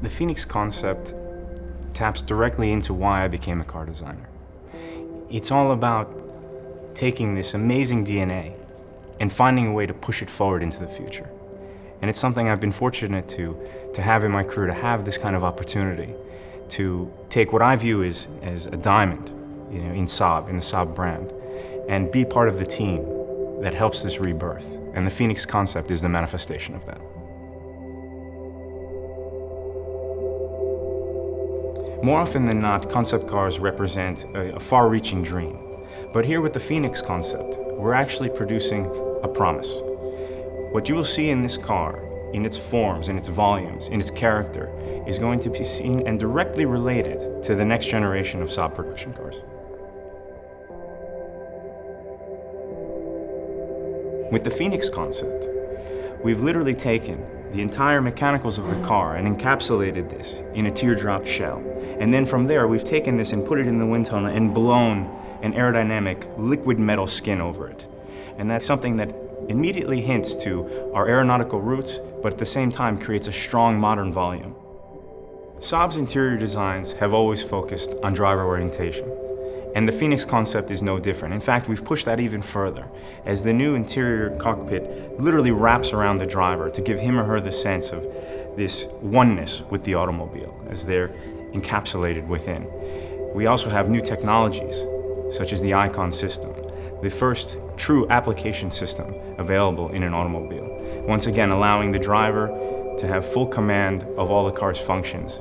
The PhoeniX concept taps directly into why I became a car designer. It's all about taking this amazing DNA and finding a way to push it forward into the future. And it's something I've been fortunate to have in my career, to have this kind of opportunity to take what I view as a diamond, in Saab, in the Saab brand, and be part of the team that helps this rebirth. And the PhoeniX concept is the manifestation of that. More often than not, concept cars represent a far-reaching dream. But here with the PhoeniX concept, we're actually producing a promise. What you will see in this car, in its forms, in its volumes, in its character, is going to be seen and directly related to the next generation of Saab production cars. With the PhoeniX concept, we've literally taken the entire mechanicals of the car and encapsulated this in a teardrop shell. And then from there, we've taken this and put it in the wind tunnel and blown an aerodynamic liquid metal skin over it. And that's something that immediately hints to our aeronautical roots, but at the same time creates a strong modern volume. Saab's interior designs have always focused on driver orientation. And the PhoeniX concept is no different. In fact, we've pushed that even further, as the new interior cockpit literally wraps around the driver to give him or her the sense of this oneness with the automobile, as they're encapsulated within. We also have new technologies, such as the Icon system, the first true application system available in an automobile, once again allowing the driver to have full command of all the car's functions.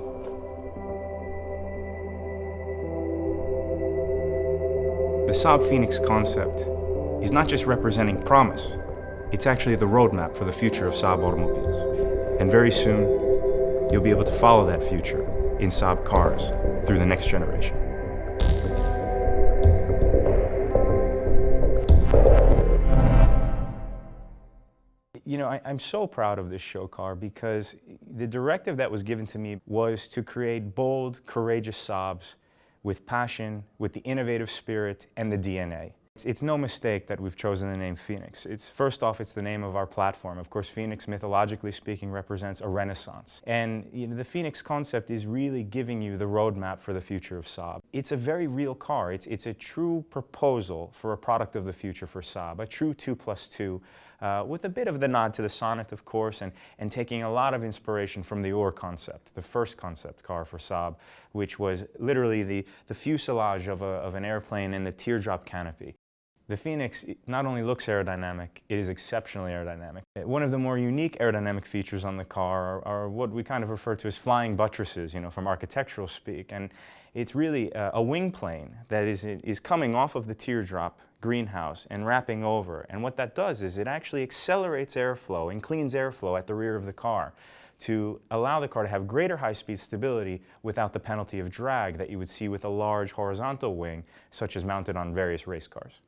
The Saab PhoeniX concept is not just representing promise, it's actually the roadmap for the future of Saab automobiles. And very soon, you'll be able to follow that future in Saab cars through the next generation. I'm so proud of this show car because the directive that was given to me was to create bold, courageous Saabs with passion, with the innovative spirit and the DNA. It's no mistake that we've chosen the name PhoeniX. First off, it's the name of our platform. Of course, PhoeniX, mythologically speaking, represents a renaissance. And the PhoeniX concept is really giving you the roadmap for the future of Saab. It's a very real car. It's a true proposal for a product of the future for Saab, a true 2+2, with a bit of the nod to the Sonnet, of course, and taking a lot of inspiration from the Ur concept, the first concept car for Saab, which was literally the fuselage of an airplane and the teardrop canopy. The PhoeniX not only looks aerodynamic, it is exceptionally aerodynamic. One of the more unique aerodynamic features on the car are what we kind of refer to as flying buttresses, from architectural speak. And it's really a wing plane that is coming off of the teardrop greenhouse and wrapping over. And what that does is it actually accelerates airflow and cleans airflow at the rear of the car to allow the car to have greater high-speed stability without the penalty of drag that you would see with a large horizontal wing, such as mounted on various race cars.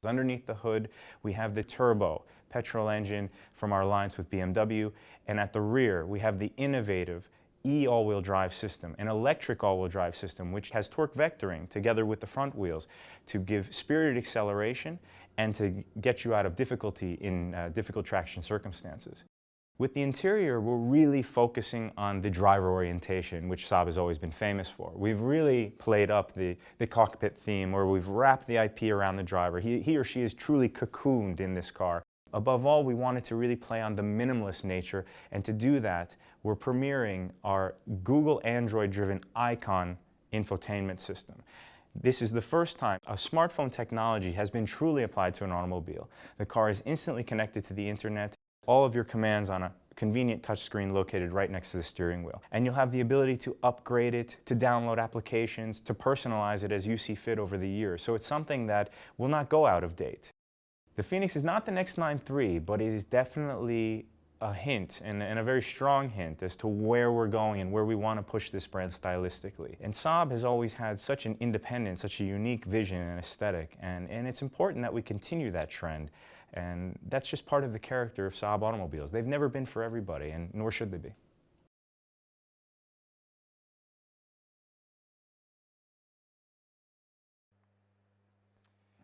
Underneath the hood, we have the turbo petrol engine from our alliance with BMW, and at the rear, we have the innovative all-wheel drive system, an electric all-wheel drive system which has torque vectoring together with the front wheels to give spirited acceleration and to get you out of difficulty in difficult traction circumstances. With the interior, we're really focusing on the driver orientation, which Saab has always been famous for. We've really played up the cockpit theme, where we've wrapped the IP around the driver. He or she is truly cocooned in this car. Above all, we wanted to really play on the minimalist nature, and to do that, we're premiering our Google Android-driven Icon infotainment system. This is the first time a smartphone technology has been truly applied to an automobile. The car is instantly connected to the internet, all of your commands on a convenient touchscreen located right next to the steering wheel. And you'll have the ability to upgrade it, to download applications, to personalize it as you see fit over the years. So it's something that will not go out of date. The PhoeniX is not the next 9.3, but it is definitely a hint, and a very strong hint, as to where we're going and where we want to push this brand stylistically. And Saab has always had such an independent, such a unique vision and aesthetic, and it's important that we continue that trend. And that's just part of the character of Saab automobiles. They've never been for everybody, and nor should they be.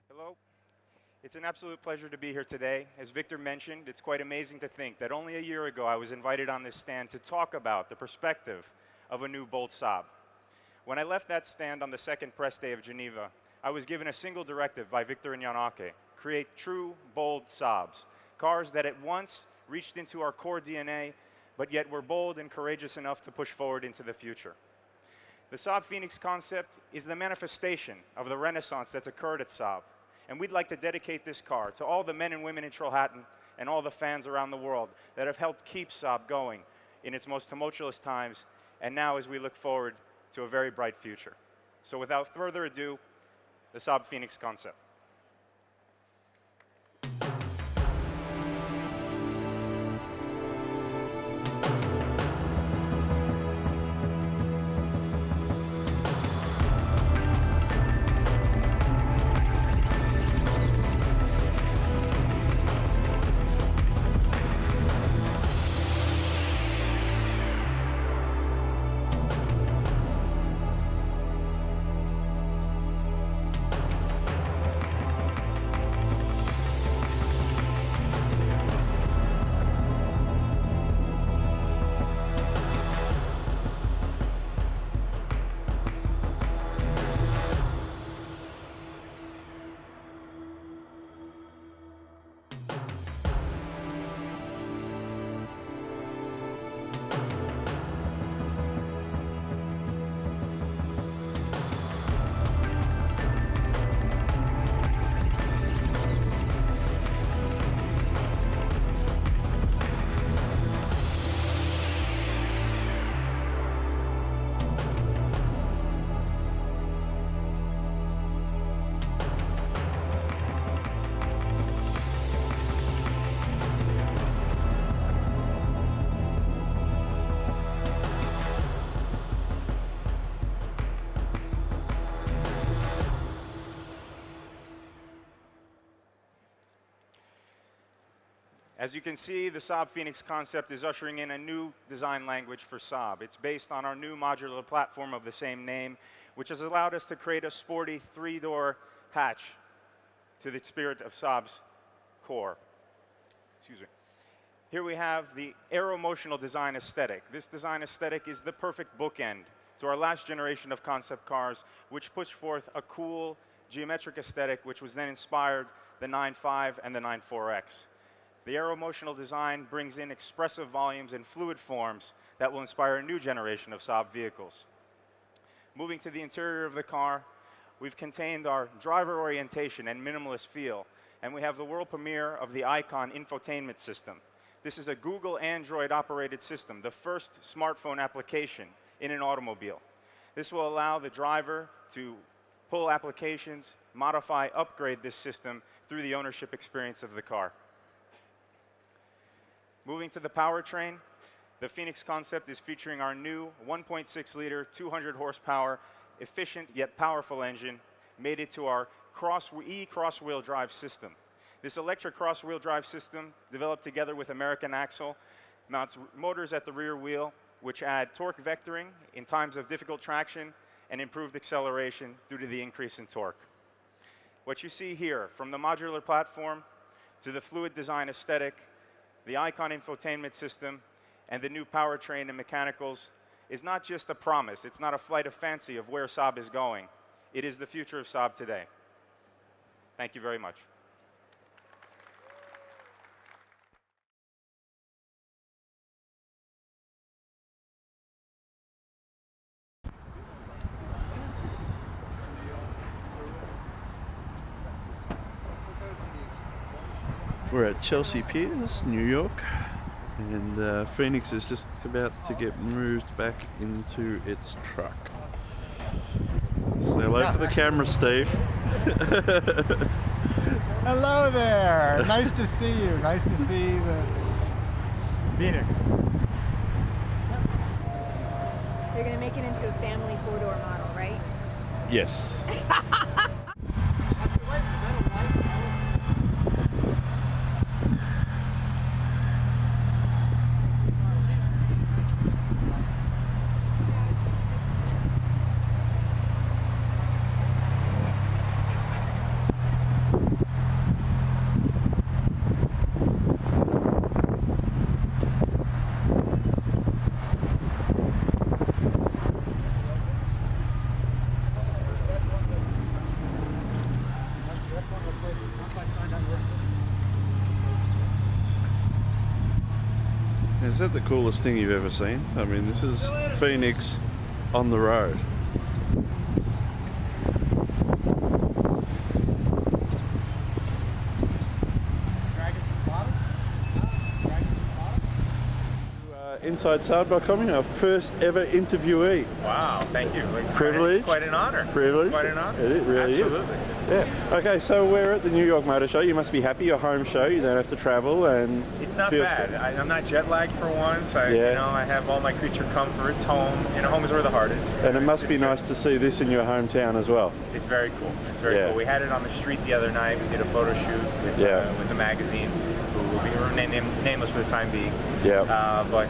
Hello. It's an absolute pleasure to be here today. As Victor mentioned, it's quite amazing to think that only a year ago I was invited on this stand to talk about the perspective of a new bold Saab. When I left that stand on the second press day of Geneva, I was given a single directive by Victor and Yanake: create true, bold Saabs, cars that at once reached into our core DNA, but yet were bold and courageous enough to push forward into the future. The Saab PhoeniX Concept is the manifestation of the renaissance that's occurred at Saab. And we'd like to dedicate this car to all the men and women in Trollhättan and all the fans around the world that have helped keep Saab going in its most tumultuous times, and now as we look forward to a very bright future. So without further ado, the Saab PhoeniX Concept. As you can see, the Saab PhoeniX Concept is ushering in a new design language for Saab. It's based on our new modular platform of the same name, which has allowed us to create a sporty three-door hatch to the spirit of Saab's core. Excuse me. Here we have the aero-motional design aesthetic. This design aesthetic is the perfect bookend to our last generation of concept cars, which pushed forth a cool geometric aesthetic, which was then inspired the 9.5 and the 9.4X. The aero-motional design brings in expressive volumes and fluid forms that will inspire a new generation of Saab vehicles. Moving to the interior of the car, we've contained our driver orientation and minimalist feel, and we have the world premiere of the Icon infotainment system. This is a Google Android operated system, the first smartphone application in an automobile. This will allow the driver to pull applications, modify, upgrade this system through the ownership experience of the car. Moving to the powertrain, the PhoeniX Concept is featuring our new 1.6-liter, 200 horsepower, efficient yet powerful engine mated to our cross-wheel drive system. This electric cross-wheel drive system, developed together with American Axle, mounts motors at the rear wheel, which add torque vectoring in times of difficult traction and improved acceleration due to the increase in torque. What you see here, from the modular platform to the fluid design aesthetic, the Icon infotainment system, and the new powertrain and mechanicals is not just a promise. It's not a flight of fancy of where Saab is going. It is the future of Saab today. Thank you very much. We're at Chelsea Piers, New York, and PhoeniX is just about to get moved back into its truck. Say hello to the camera, Steve. Hello there! Nice to see you. Nice to see the PhoeniX. They're going to make it into a family four-door model, right? Yes. that the coolest thing you've ever seen? I mean, this is Phoenix on the road. Inside Saab.com, our first ever interviewee. Wow, thank you. It's Privilege. It's quite an honor. Privilege. It's quite an honor. It really Absolutely. is. Yeah. Okay, so we're at the New York Motor Show. You must be happy. Your home show. You don't have to travel, and It's not feels bad. good. I'm not jet lagged for once. I have all my creature comforts home. Home is where the heart is. And it must be it's nice to see this in your hometown as well. It's very cool. It's very Yeah. cool. We had it on the street the other night. We did a photo shoot with the magazine, who will be nameless for the time being. Yeah. But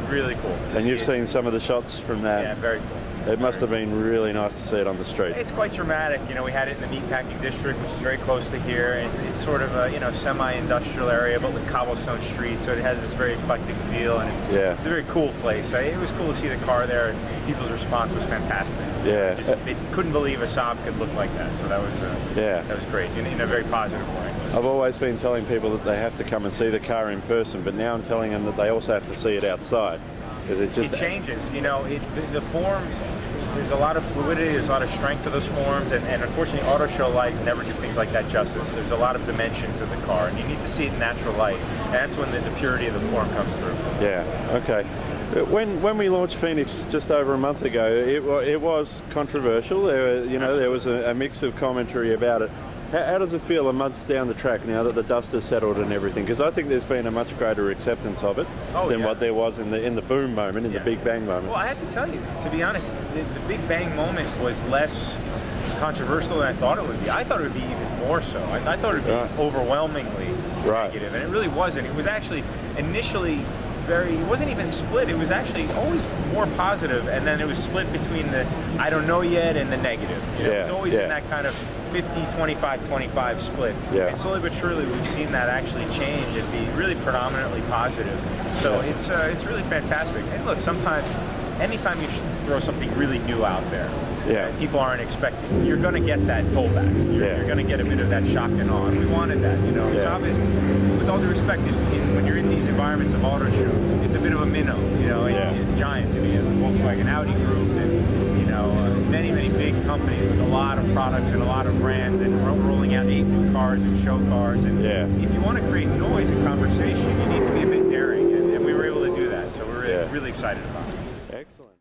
really cool. to And see you've it. seen some of the shots from that. Yeah, very cool. It must have been really nice to see it on the street. It's quite dramatic. We had it in the meatpacking district, which is very close to here. It's sort of a semi-industrial area, but with cobblestone streets, so it has this very eclectic feel, and it's a very cool place. It was cool to see the car there, and people's response was fantastic. Yeah. They couldn't believe a Saab could look like that, so that was great in a very positive way. I've always been telling people that they have to come and see the car in person, but now I'm telling them that they also have to see it outside. Because it changes, the forms, there's a lot of fluidity, there's a lot of strength to those forms, and unfortunately auto show lights never do things like that justice. There's a lot of dimension to the car, and you need to see it in natural light, and that's when the purity of the form comes through. Yeah, okay. When we launched Phoenix just over a month ago, it was controversial. There was a mix of commentary about it. How does it feel a month down the track now that the dust has settled and everything? Because I think there's been a much greater acceptance of it than what there was in the boom moment, in the Big Bang moment. Well, I have to tell you, to be honest, the Big Bang moment was less controversial than I thought it would be. I thought it would be even more so. I thought it would be overwhelmingly negative, and it really wasn't. It was actually initially it wasn't even split. It was actually always more positive, and then it was split between the I don't know yet and the negative. It was always in that kind of 50, 25, 25 split. Yeah. And slowly but surely we've seen that actually change and be really predominantly positive. So it's really fantastic. And look, sometimes, anytime you throw something really new out there, people aren't expecting, you're going to get that pullback. You're going to get a bit of that shock and awe. And we wanted that. Saab is, with all due respect, when you're in these environments of auto shows, it's a bit of a minnow. Giants, Volkswagen, Audi Group, and many, many big companies with a lot of products and a lot of brands, and rolling out 8 new cars and show cars. And if you want to create noise and conversation, you need to be a bit daring, and we were able to do that. So we're really excited about it. Excellent.